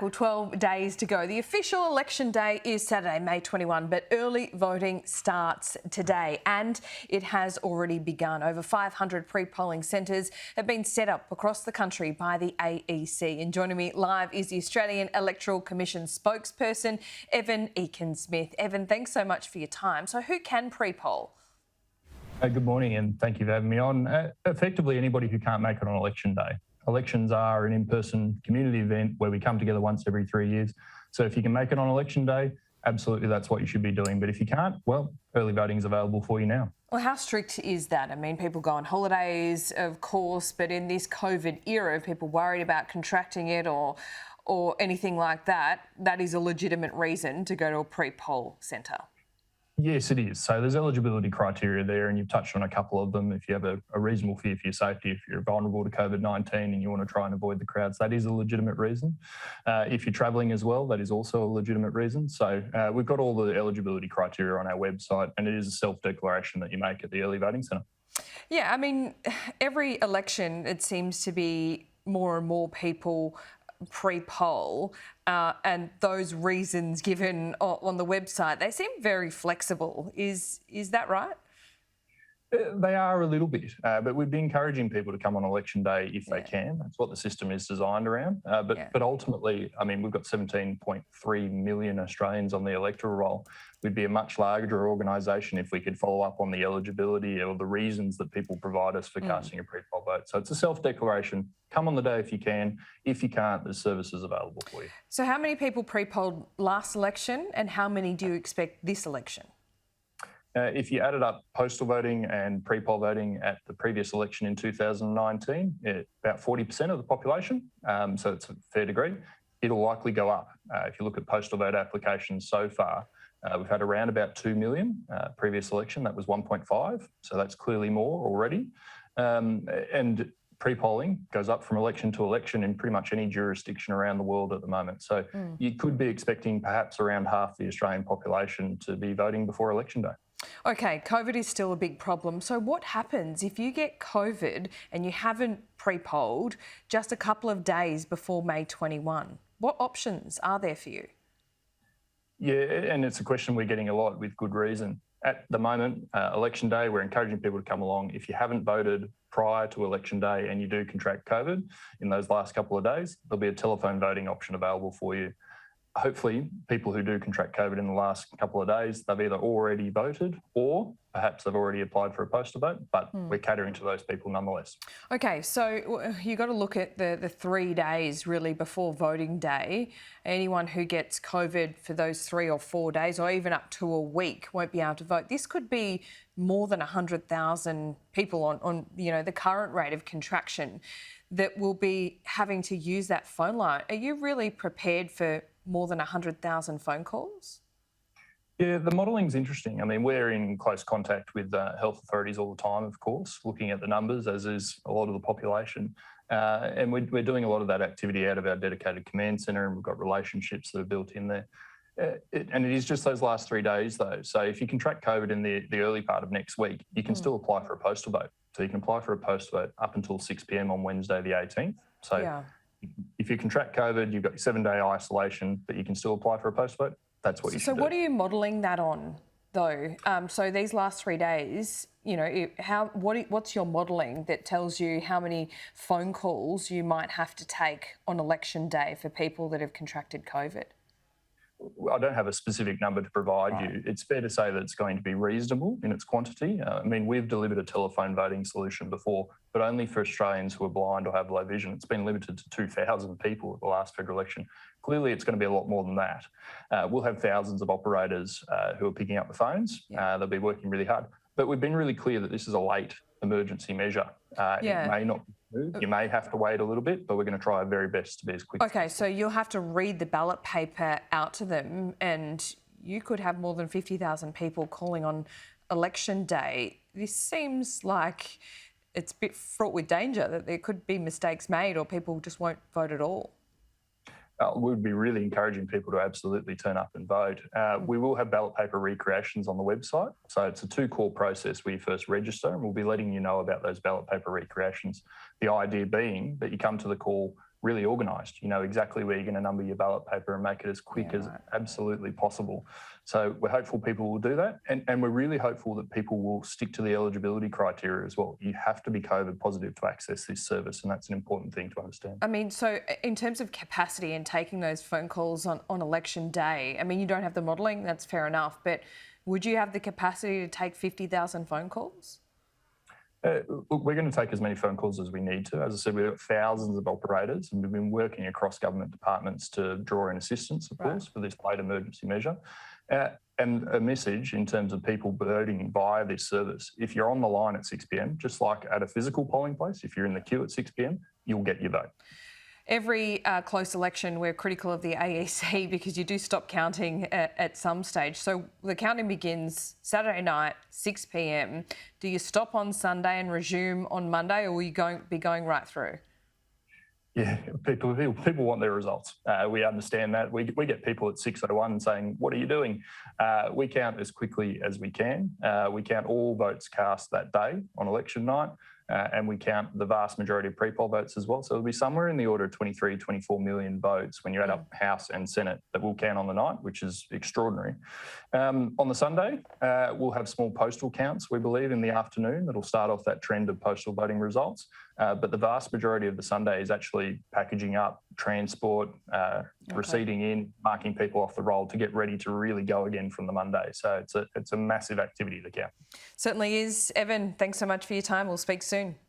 Well, 12 days to go. The official election day is Saturday, May 21, but early voting starts today and it has already begun. Over 500 pre-polling centres have been set up across the country by the AEC. And joining me live is the Australian Electoral Commission spokesperson, Evan Ekin-Smyth. Evan, thanks so much for your time. So who can pre-poll? Good morning and thank you for having me on. Effectively, anybody who can't make it on election day. Elections are an in-person community event where we come together once every 3 years. So if you can make it on election day, absolutely that's what you should be doing. But if you can't, well, early voting is available for you now. Well, how strict is that? I mean, people go on holidays, of course, but in this COVID era, people worried about contracting it or anything like that, that is a legitimate reason to go to a pre-poll centre. Yes, it is. So there's eligibility criteria there, and you've touched on a couple of them. If you have a reasonable fear for your safety, if you're vulnerable to COVID-19 and you want to try and avoid the crowds, that is a legitimate reason. If you're travelling as well, that is also a legitimate reason. So we've got all the eligibility criteria on our website, and it is a self-declaration that you make at the early voting centre. Yeah, I mean, every election, it seems to be more and more people pre-poll, and those reasons given on the website, they seem very flexible. Is that right? They are a little bit, but we'd be encouraging people to come on election day if they can. That's what the system is designed around. But ultimately, I mean, we've got 17.3 million Australians on the electoral roll. We'd be a much larger organisation if we could follow up on the eligibility or the reasons that people provide us for casting a pre-poll vote. So it's a self-declaration. Come on the day if you can. If you can't, there's services available for you. So how many people pre-polled last election and how many do you expect this election? If you added up postal voting and pre-poll voting at the previous election in 2019, about 40% of the population, so it's a fair degree, it'll likely go up. If you look at postal vote applications so far, we've had around about 2 million. Previous election, that was 1.5, so that's clearly more already. And pre-polling goes up from election to election in pretty much any jurisdiction around the world at the moment. So you could be expecting perhaps around half the Australian population to be voting before election day. Okay, COVID is still a big problem. So what happens if you get COVID and you haven't pre-polled just a couple of days before May 21? What options are there for you? Yeah, and it's a question we're getting a lot with good reason. At the moment, election day, we're encouraging people to come along. If you haven't voted prior to election day and you do contract COVID in those last couple of days, there'll be a telephone voting option available for you. Hopefully, people who do contract COVID in the last couple of days, they've either already voted or perhaps they've already applied for a postal vote, but we're catering to those people nonetheless. Okay, so you've got to look at the 3 days really before voting day. Anyone who gets COVID for those 3 or 4 days or even up to a week won't be able to vote. This could be more than 100,000 people on the current rate of contraction that will be having to use that phone line. Are you really prepared for more than 100,000 phone calls? Yeah, the modelling's interesting. I mean, we're in close contact with health authorities all the time, of course, looking at the numbers, as is a lot of the population. And we're doing a lot of that activity out of our dedicated command centre, and we've got relationships that are built in there. And it is just those last 3 days, though. So if you contract COVID in the early part of next week, you can still apply for a postal vote. So you can apply for a postal vote up until 6 p.m. on Wednesday the 18th. So if you contract COVID, you've got your 7-day isolation, but you can still apply for a postal vote. That's what you should do. So what are you modelling that on, though? So these last 3 days, what's your modelling that tells you how many phone calls you might have to take on election day for people that have contracted COVID? I don't have a specific number to provide you. It's fair to say that it's going to be reasonable in its quantity. I mean, we've delivered a telephone voting solution before, but only for Australians who are blind or have low vision. It's been limited to 2,000 people at the last federal election. Clearly, it's going to be a lot more than that. We'll have thousands of operators who are picking up the phones. They'll be working really hard. But we've been really clear that this is a late emergency measure. It may not be smooth. You may have to wait a little bit, but we're going to try our very best to be as quick as possible. Okay, so you'll have to read the ballot paper out to them, and you could have more than 50,000 people calling on election day. This seems like it's a bit fraught with danger, that there could be mistakes made or people just won't vote at all. We'd be really encouraging people to absolutely turn up and vote. We will have ballot paper recreations on the website. So it's a 2-call process where you first register, and we'll be letting you know about those ballot paper recreations. The idea being that you come to the call really organised. You know exactly where you're going to number your ballot paper and make it as quick as right. absolutely possible. So we're hopeful people will do that. And we're really hopeful that people will stick to the eligibility criteria as well. You have to be COVID positive to access this service, and that's an important thing to understand. I mean, so in terms of capacity and taking those phone calls on election day, I mean, you don't have the modelling, that's fair enough, but would you have the capacity to take 50,000 phone calls? Look, we're going to take as many phone calls as we need to. As I said, we've got thousands of operators, and we've been working across government departments to draw in assistance, of course, for this late emergency measure. And a message in terms of people voting via this service. If you're on the line at 6 p.m, just like at a physical polling place, if you're in the queue at 6 p.m, you'll get your vote. Every close election, we're critical of the AEC because you do stop counting at some stage. So the counting begins Saturday night, 6 p.m. Do you stop on Sunday and resume on Monday, or will you be going right through? Yeah, people want their results. We understand that. We get people at 6:01 saying, "What are you doing?" We count as quickly as we can. We count all votes cast that day on election night. And we count the vast majority of pre-poll votes as well. So it'll be somewhere in the order of 23, 24 million votes when you add up House and Senate that will count on the night, which is extraordinary. On the Sunday, we'll have small postal counts, we believe, in the afternoon. That'll start off that trend of postal voting results. But the vast majority of the Sunday is actually packaging up, transport, receipting in, marking people off the roll to get ready to really go again from the Monday. So it's a massive activity to count. Certainly is. Evan, thanks so much for your time. We'll speak soon.